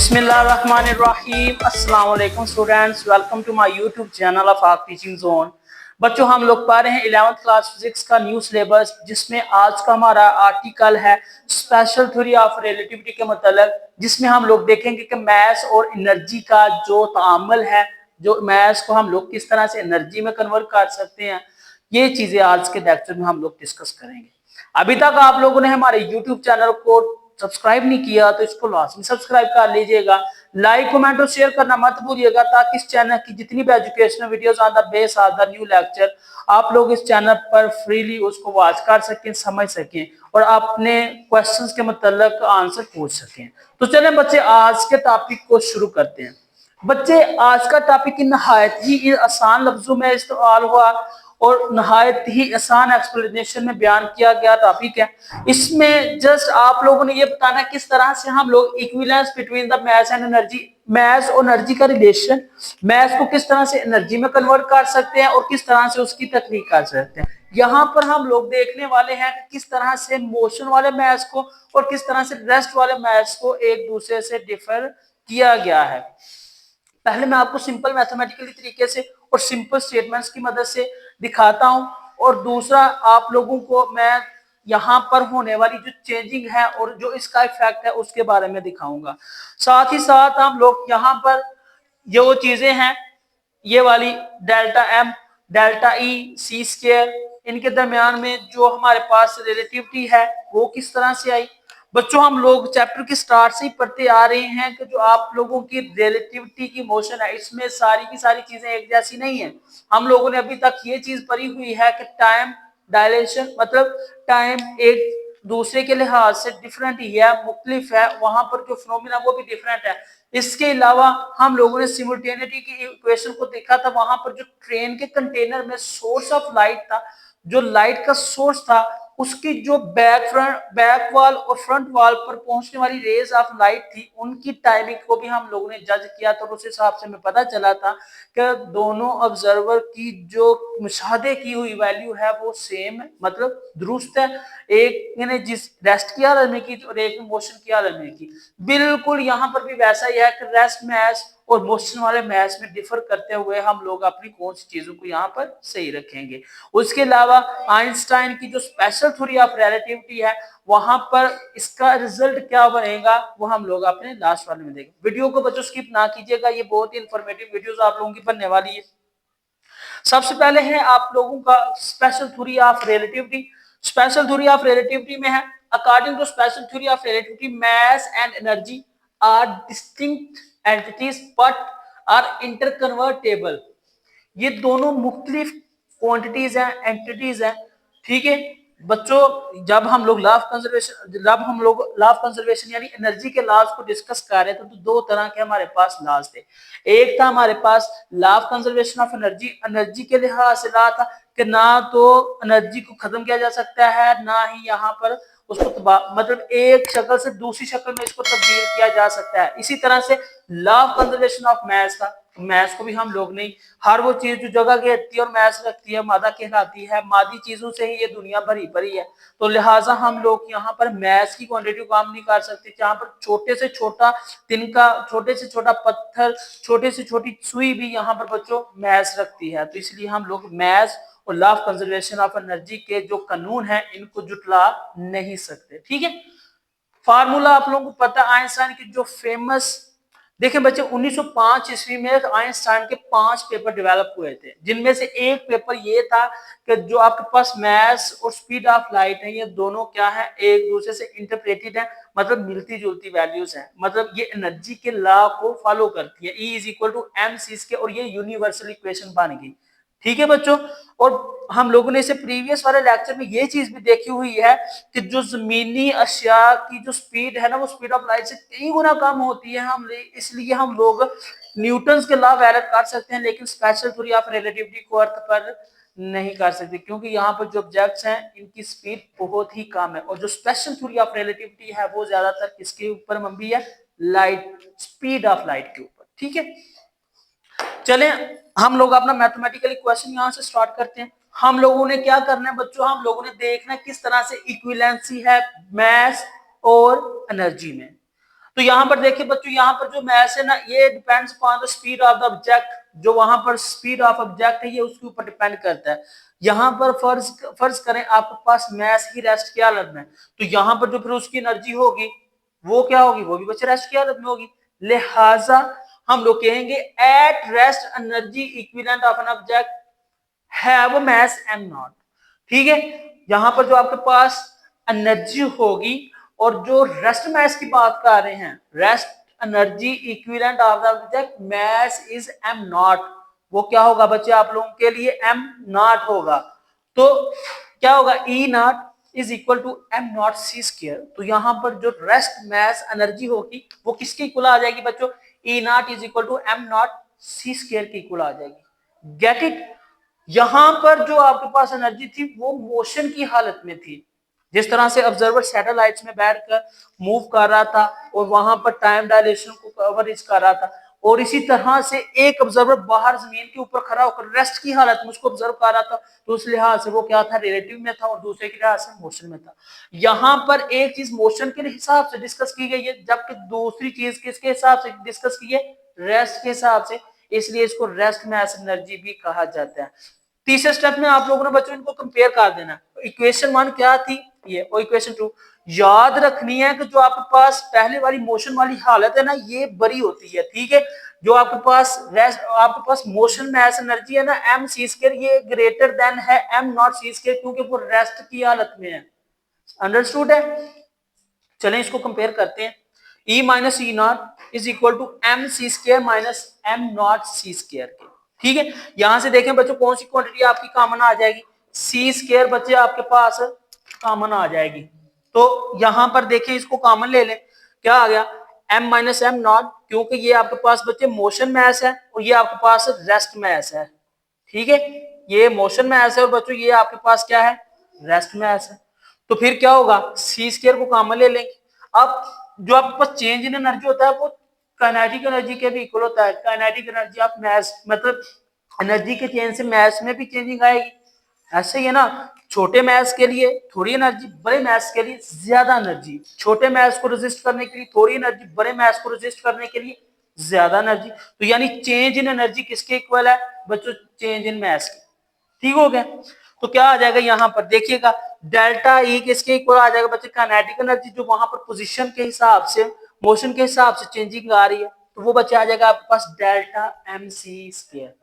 बिस्मिल्लाहिर्रहमानिर्रहीम। अस्सलाम वालेकुम students, welcome to my YouTube channel of arc teaching zone. बच्चों, हम लोग पढ़ रहे हैं 11th क्लास फिजिक्स का न्यू सिलेबस, जिसमें आज का हमारा आर्टिकल है स्पेशल थ्योरी ऑफ रिलेटिविटी के मतलब, जिसमें हम लोग देखेंगे कि मैस और एनर्जी का जो तामुल है, जो मैस को हम लोग किस तरह से एनर्जी में कन्वर्ट कर सकते हैं, ये चीजें आज के लेक्चर में हम लोग डिस्कस करेंगे। अभी तक आप लोगों ने हमारे यूट्यूब चैनल को सब्सक्राइब नहीं किया तो इसको लाजमी सब्सक्राइब कर लीजिएगा। लाइक कमेंट और शेयर करना मत भूलिएगा, ताकि इस चैनल की जितनी भी educational videos on the base of the new lecture आप लोग इस चैनल पर फ्रीली उसको वॉच कर सकें, समझ सकें और अपने क्वेश्चंस के मतलब आंसर पूछ सकें। तो चलें बच्चे, आज के टॉपिक को शुरू करते हैं। बच्चे, आज का टॉपिक नहायत ही आसान लफ्जों में इस्तेमाल हुआ और नहायत ही आसान एक्सप्लेनेशन में बयान किया गया टॉपिक है। इसमें जस्ट आप लोगों ने ये बताना किस तरह से हम लोग equivalence between the mass and energy, mass और एनर्जी का रिलेशन, मैस को किस तरह से एनर्जी में कन्वर्ट कर सकते हैं और किस तरह से उसकी तकनीक कर सकते हैं। यहाँ पर हम लोग देखने वाले हैं कि किस तरह से मोशन वाले मैस को और किस तरह से रेस्ट वाले मैस को एक दूसरे से डिफर किया गया है। पहले मैं आपको सिंपल मैथमेटिकली तरीके से और सिंपल स्टेटमेंट्स की मदद से दिखाता हूं, और दूसरा आप लोगों को मैं यहाँ पर होने वाली जो चेंजिंग है और जो इसका इफेक्ट है उसके बारे में दिखाऊंगा। साथ ही साथ हम लोग यहाँ पर जो चीजें हैं, ये वाली डेल्टा एम, डेल्टा ई, सी स्क्वायर, इनके दरमियान में जो हमारे पास रिलेटिविटी है वो किस तरह से आई। बच्चों, हम लोग चैप्टर के स्टार्ट से ही पढ़ते आ रहे हैं कि जो आप लोगों की रिलेटिविटी की मोशन है, इसमें सारी की सारी चीजें एक जैसी नहीं है। हम लोगों ने अभी तक ये चीज पढ़ी हुई है कि टाइम डायलेशन, मतलब टाइम एक दूसरे के लिहाज से डिफरेंट ही है, मुख्तलिफ है, वहां पर जो फिनोमिना वो भी डिफरेंट है। इसके अलावा हम लोगों ने सिमुल्टेनिटी की इक्वेशन को देखा था, वहां पर जो ट्रेन के कंटेनर में सोर्स ऑफ लाइट था, जो लाइट का सोर्स था, उसकी जो बैक वाल और फ्रंट वाल पर पहुंचने वाली रेज ऑफ लाइट थी, उनकी टाइमिंग को भी हम लोगों ने जज किया था। उस हिसाब से हमें पता चला था कि दोनों ऑब्जर्वर की जो मुशाहदे की हुई वैल्यू है वो सेम है, मतलब दुरुस्त है। एक ने जिस रेस्ट की हालत में की और एक ने मोशन की हालत में की। बिल्कुल यहाँ पर भी वैसा ही है कि रेस्ट मैच और मोशन वाले मैच में डिफर करते हुए हम लोग अपनी कौन सी चीजों को यहाँ पर सही रखेंगे। उसके अलावा आइंस्टाइन की जो स्पेशल थ्योरी ऑफ रिलेटिविटी है, वहां पर इसका रिजल्ट क्या बनेगा वो हम लोग अपने लास्ट वाले में देखेंगे। वीडियो को बच्चों स्किप ना कीजिएगा, ये बहुत ही इंफॉर्मेटिव वीडियोस आप लोगों की बनने वाली है। सबसे पहले है आप लोगों का special theory of relativity. Special theory of relativity में है, according to special theory of relativity, mass and energy are distinct entities but are interconvertible। ये दोनों मुख्तलिफ क्वांटिटीज हैं, एंटिटीज हैं। ठीक है बच्चों, जब हम लोग लॉ ऑफ कंजर्वेशन यानी एनर्जी के लॉज को डिस्कस कर रहे थे, तो दो तरह के हमारे पास लॉज थे। एक था हमारे पास law of conservation of energy, energy के लिहाज से लॉ था कि ना तो एनर्जी को खत्म किया जा सकता है, ना ही यहाँ पर उसको मतलब एक शक्ल से दूसरी शक्ल में इसको तब्दील किया जा सकता है। इसी तरह से law of conservation of mess था, मैस को भी हम लोग नहीं, हर वो चीज जो जगह घेरती है और मैस रखती है मादा कहलाती है, मादी चीजों से ही ये दुनिया भरी भरी है। तो लिहाजा हम लोग यहाँ पर मैस की क्वांटिटी को कम नहीं कर सकते। जहाँ पर छोटे से छोटा तिनका, छोटे से छोटा पत्थर, छोटे से छोटी सुई भी यहाँ पर बच्चों मैस रखती है। तो इसलिए हम लोग मैस और law of conservation of energy के जो कानून है इनको जुटला नहीं सकते। ठीक है, फार्मूला आप लोगों को पता, आइंस्टाइन की जो फेमस, देखें बच्चे 1905 ईस्वी में आइंस्टाइन के 5 पेपर डेवलप हुए थे, जिनमें से एक पेपर ये था कि जो आपके पास मैस और स्पीड ऑफ लाइट है, ये दोनों क्या है, एक दूसरे से इंटरप्रेटेड है, मतलब मिलती जुलती वैल्यूज हैं, मतलब ये एनर्जी के लॉ को फॉलो करती है। E is equal to m c के, और ये यूनिवर्सल इक्वेशन बन गई। ठीक है बच्चों, और हम लोगों ने इसे प्रीवियस वाले लेक्चर में ये चीज भी देखी हुई है कि जो जमीनी अशिया की जो स्पीड है ना, वो स्पीड ऑफ लाइट से कई गुना कम होती है। इसलिए हम लोग न्यूटन के लॉ वैलिड कर सकते हैं, लेकिन स्पेशल थ्योरी ऑफ रिलेटिविटी को अर्थ पर नहीं कर सकते, क्योंकि यहाँ पर जो ऑब्जेक्ट्स हैं इनकी स्पीड बहुत ही कम है। और जो स्पेशल थ्योरी ऑफ रिलेटिविटी है वो ज्यादातर किसके ऊपर मबनी है, लाइट, स्पीड ऑफ लाइट के ऊपर। ठीक है, चलें हम लोग अपना मैथमेटिकल इक्वेशन यहां से स्टार्ट करते हैं। हम लोगों ने क्या करना है बच्चों, हम लोगों ने देखना है किस तरह से इक्विवेलेंसी है मैस और एनर्जी में। तो यहाँ पर देखिए बच्चों, यहाँ पर जो मैस है ना, ये depends upon the speed of the object. जो वहां पर स्पीड ऑफ ऑब्जेक्ट है ये उसके ऊपर डिपेंड करता है। यहाँ पर फर्ज करें आपके पास मैस ही रेस्ट की हालत में, तो यहाँ पर जो फिर उसकी एनर्जी होगी वो क्या होगी, वो भी बच्चे रेस्ट की हालत में होगी। लिहाजा हम लोग कहेंगे at rest energy equivalent of an object have mass m not. ठीक है, यहां पर जो आपके पास एनर्जी होगी और जो रेस्ट मैस की बात कर रहे हैं, rest energy equivalent of the object mass is m naught, वो क्या होगा बच्चे आप लोगों के लिए m नॉट होगा। तो क्या होगा, E naught is equal to m naught c square. तो यहां पर जो रेस्ट मैस एनर्जी होगी वो किसके इक्वल आ जाएगी बच्चों, E naught is equal to m naught c square के इक्वल आ जाएगी। Get it. यहां पर जो आपके पास एनर्जी थी वो मोशन की हालत में थी। जिस तरह से ऑब्जर्वर सैटेलाइट्स में बैठकर मूव कर रहा था और वहां पर टाइम डायलेशन को कवरेज कर रहा था, और इसी तरह से एक ऑब्जर्वर बाहर जमीन के ऊपर खड़ा होकर रेस्ट की हालत में उसको ऑब्जर्व कर रहा था, तो उस लिहाज से वो क्या था, रिलेटिव में था, और दूसरे के लिहाज से मोशन में था। यहां पर एक चीज मोशन के हिसाब से डिस्कस की गई है, जबकि दूसरी चीज किसके हिसाब से डिस्कस की है, रेस्ट के हिसाब से, इसलिए इसको रेस्ट मैस एनर्जी भी कहा जाता है। तीसरे स्टेप में आप लोगों ने बच्चों इनको कंपेयर कर देना। इक्वेशन 1 क्या थी ये, और इक्वेशन 2 याद रखनी है कि जो आपके पास पहले वाली मोशन वाली हालत है ना, ये बड़ी होती है। ठीक है, जो आपके पास मोशन मैस एनर्जी है ना m c स्क्वायर, ये ग्रेटर देन है m नॉट c स्क्वायर, क्योंकि वो रेस्ट की हालत में है। अंडरस्टूड है। चलें इसको कंपेयर करते हैं। E minus e naught is equal to m c square minus m naught c square के। ठीक है, यहां से देखें बच्चों कौन सी क्वांटिटी आपकी कॉमन आ जाएगी, सी स्क्वायर बच्चे आपके पास कॉमन आ जाएगी। तो यहां पर देखें इसको कॉमन ले लें, क्या आ गया, m माइनस एम नॉट, क्योंकि ये आपके पास बच्चे मोशन मैस है और ये आपके पास रेस्ट मैस है। ठीक है, ये मोशन मैस है और बच्चों ये आपके पास क्या है, रेस्ट मैस है। तो फिर क्या होगा, सी स्क्वायर को कॉमन ले लेंगे। अब जो आपके पास चेंज इन एनर्जी होता है वो काइनेटिक एनर्जी के भी इक्वल होता है। काइनेटिक एनर्जी ऑफ मैस, मतलब एनर्जी के चेंज से मैस में भी चेंजिंग आएगी। ऐसे ही है ना, छोटे मैस के लिए थोड़ी एनर्जी, बड़े मैस के लिए ज्यादा एनर्जी। छोटे मैस को रेजिस्ट करने के लिए थोड़ी एनर्जी, बड़े मैस को रेजिस्ट करने के लिए ज्यादा एनर्जी। तो यानी चेंज इन एनर्जी किसके इक्वल है बच्चों, चेंज इन मैस के। ठीक हो गया। तो क्या आ जाएगा, यहां पर देखिएगा डेल्टा ई किसके इक्वल आ जाएगा बच्चे, काइनेटिक एनर्जी, जो वहां पर पोजीशन के हिसाब से, मोशन के हिसाब से चेंजिंग आ रही है, तो वो बच्चे आ जाएगा आपके पास डेल्टा एम सी स्क्वायर।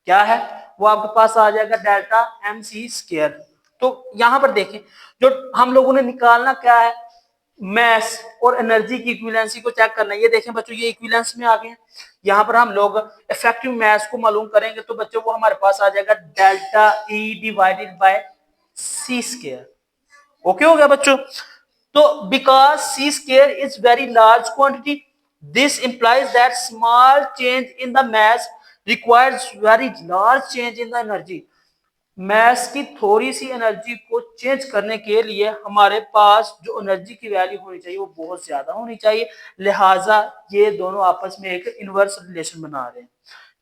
क्या है, वो आपके पास आ जाएगा डेल्टा एम सी स्क्वायर। तो यहां पर देखें जो हम लोगों ने निकालना क्या है, मैस और एनर्जी की इक्विवेलेंसी को चेक करना है। ये देखें बच्चों ये इक्विवेलेंस में आ गए हैं। यहाँ पर हम लोग इफेक्टिव मैस को मालूम करेंगे, तो बच्चों वो हमारे पास आ जाएगा delta e divided by c square. Okay हो गया बच्चों। तो because c square is very large quantity, this implies that small change in the mass requires very large change in the energy. Mass की थोड़ी सी एनर्जी को change करने के लिए हमारे पास जो एनर्जी की वैल्यू होनी चाहिए वो बहुत ज्यादा होनी चाहिए। लिहाजा ये दोनों आपस में एक इनवर्स रिलेशन बना रहे हैं।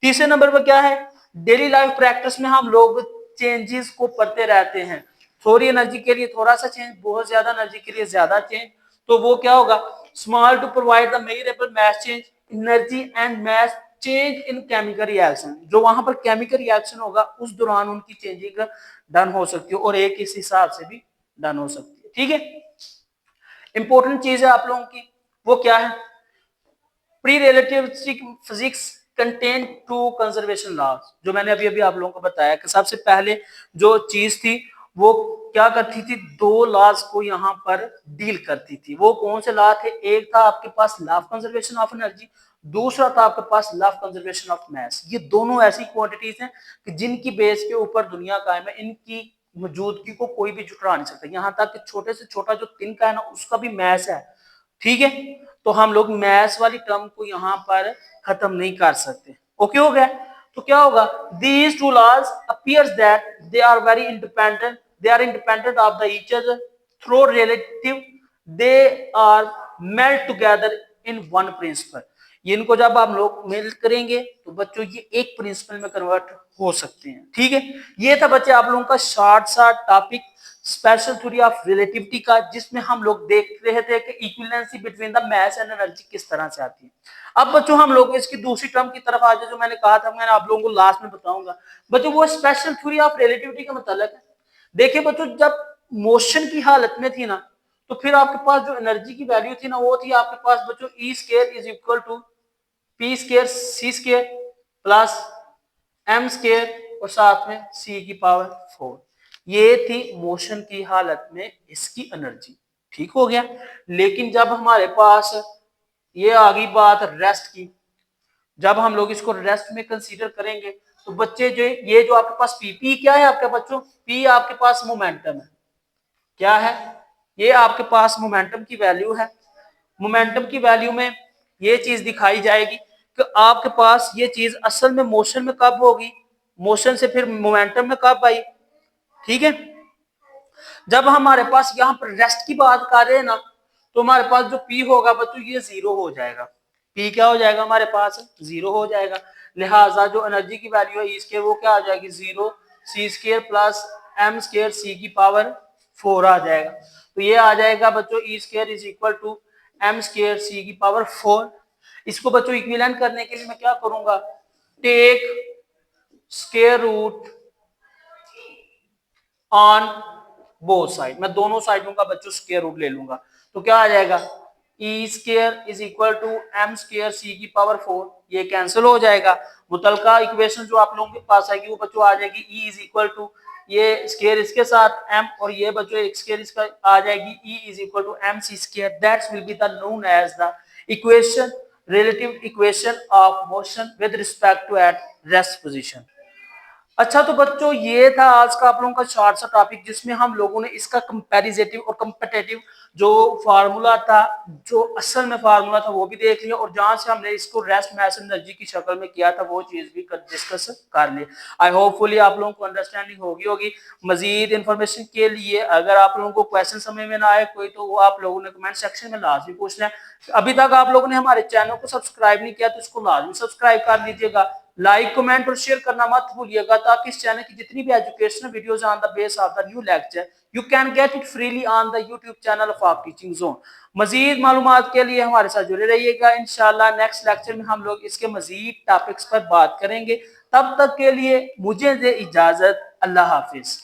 तीसरे नंबर पर क्या है, डेली लाइफ प्रैक्टिस में हम लोग चेंजेस को पढ़ते रहते हैं। थोड़ी एनर्जी के लिए थोड़ा सा चेंज, बहुत ज्यादा एनर्जी के लिए ज्यादा चेंज। तो वो क्या होगा, small to provide the measurable mass change, energy and mass change in chemical reaction. जो वहां पर केमिकल रिएक्शन होगा उस दौरान उनकी चेंजिंग डन हो सकती है और एक इस हिसाब से भी डन हो सकती है। ठीक है, इंपॉर्टेंट चीज है आप लोगों की, वो क्या है, pre relativistic physics contain to conservation laws. जो मैंने अभी अभी आप लोगों को बताया कि सबसे पहले जो चीज थी वो क्या करती थी, दो लॉज को यहाँ पर डील करती थी। वो कौन से लॉ थे, एक था आपके पास law of conservation of energy, दूसरा था आपके पास law of conservation of mass. ये दोनों ऐसी क्वांटिटीज हैं कि जिनकी बेस के ऊपर दुनिया कायम है, इनकी मौजूदगी को कोई भी झुठला नहीं सकता। यहाँ तक कि छोटे से छोटा जो तिनका है ना उसका भी मैस है। ठीक है, तो हम लोग मैथ्स वाली टर्म को यहाँ पर खत्म नहीं कर सकते। ओके हो गया। तो क्या होगा, these two laws appears that they are very independent, they are independent of the each other through relative, they are melt together in one principle। इनको जब आप लोग मेल करेंगे तो बच्चों ये एक प्रिंसिपल में कन्वर्ट हो सकते हैं। ठीक है, ये था बच्चे आप लोगों का शॉर्ट सा topic special theory of relativity का, जिसमें हम लोग देख रहे थे कि equivalency between the mass and energy किस तरह से आती है। अब बच्चों हम लोग इसकी दूसरी टर्म की तरफ आ जाए, जो मैंने कहा था, मैंने आप लोगों को लास्ट में बताऊंगा। बच्चों वो स्पेशल थ्योरी ऑफ रिलेटिविटी का मतलब है, देखिए बच्चों, जब मोशन की हालत में थी ना, तो फिर आपके पास जो एनर्जी की वैल्यू थी ना, वो थी आपके पास बच्चों E square is equal to p square c square plus m square और साथ में सी की पावर 4। ये थी मोशन की हालत में इसकी एनर्जी। ठीक हो गया। लेकिन जब हमारे पास ये आ गई बात रेस्ट की, जब हम लोग इसको रेस्ट में कंसीडर करेंगे, तो बच्चे जो ये जो आपके पास पी क्या है आपके बच्चों, पी आपके पास मोमेंटम है। क्या है? ये आपके पास मोमेंटम की वैल्यू है। मोमेंटम की वैल्यू में ये चीज दिखाई जाएगी कि आपके पास ये चीज असल में मोशन में कब होगी, मोशन से फिर मोमेंटम में कब आई। ठीक है। जब हमारे पास यहाँ पर रेस्ट की बात कर रहे हैं ना, तो हमारे पास जो पी होगा बच्चों ये जीरो हो जाएगा। पी क्या हो जाएगा हमारे पास? जीरो हो जाएगा। लिहाजा जो एनर्जी की वैल्यू है इसके, वो क्या आ जाएगी? जीरो सी square plus m square c की पावर 4 आ जाएगा। तो ये आ जाएगा बच्चों E square is equal to m square c की पावर 4। इसको बच्चों इक्विवेलेंट करने के लिए मैं क्या करूंगा? Take square root on both side, मैं दोनों साइडों का बच्चों स्क्वायर रूट ले लूंगा। तो क्या आ जाएगा? E square is equal to m square c की पावर 4। ये कैंसिल हो जाएगा। मुतलका इक्वेशन जो आप लोगों के पास आएगी वो बच्चों आ जाएगी ई इज इक्वल टू ये स्क्वायर इसके साथ एम, और ये बच्चों एक स्क्वायर इसका आ जाएगी e is equal to m c square. That's will be the known as the equation, relative equation of motion with respect to at rest position. अच्छा, तो बच्चों ये था आज का आप लोगों का शॉर्ट सा टॉपिक, जिसमें हम लोगों ने इसका कंपैरिजेटिव और कंपेटेटिव जो फार्मूला था, जो असल में फार्मूला था, वो भी देख लिया, और जहां से हमने इसको रेस्ट मास एनर्जी की शक्ल में किया था वो चीज भी डिस्कस कर ली। आई होपफुली आप लोगों को अंडरस्टैंडिंग होगी। मजीद इन्फॉर्मेशन के लिए अगर आप लोगों को क्वेश्चन समझ में ना आए कोई, तो वो आप लोगों ने कमेंट सेक्शन में लाजमी पूछना है। अभी तक आप लोगों ने हमारे चैनल को सब्सक्राइब नहीं किया तो इसको लाजमी सब्सक्राइब कर लीजिएगा। लाइक कमेंट और शेयर करना मत भूलिएगा, ताकि इस चैनल की जितनी भी educational videos on the base of the new lecture you can get it freely on the YouTube channel of आप टीचिंग जोन। मजीद मालूमात के लिए हमारे साथ जुड़े रहिएगा। इंशाल्लाह नेक्स्ट लेक्चर में हम लोग इसके मजीद टॉपिक्स पर बात करेंगे। तब तक के लिए मुझे दे इजाजत। अल्लाह हाफिज।